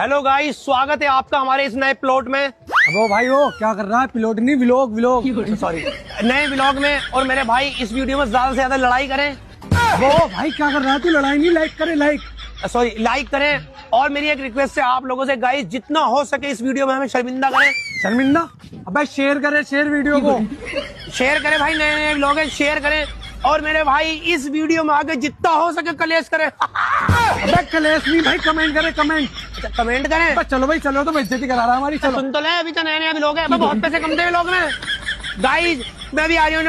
Hello guys, स्वागत है आपका हमारे इस नए प्लॉट में। अब भाई वो क्या कर रहा है? प्लॉट नहीं, व्लॉग व्लॉग सॉरी, नए व्लॉग में। और मेरे भाई इस वीडियो में ज्यादा से ज्यादा लड़ाई करें। वो भाई क्या कर रहा है? तू लड़ाई नहीं, लाइक करे, लाइक सॉरी लाइक करें। और मेरी एक रिक्वेस्ट है आप लोगों से गाइस, जितना हो सके इस वीडियो में हमें शर्मिंदा करें। शर्मिंदा? अबे शेयर करे, शेयर वीडियो को शेयर करें भाई, नए नए व्लॉग है, शेयर करें। और मेरे भाई इस वीडियो में आगे जितना हो सके कलेश करें। अबे कलेश नहीं भाई, कमेंट करे, कमेंट। अच्छा, कमेंट करें। अबे चलो भाई चलो, तो बेइज्जती करा रहा है हमारी। चलो सुन तो ले, अभी तो नए नए व्लॉग है, बहुत पैसे कमते हैं व्लॉग में। गाइस मैं भी आ रही हूँ।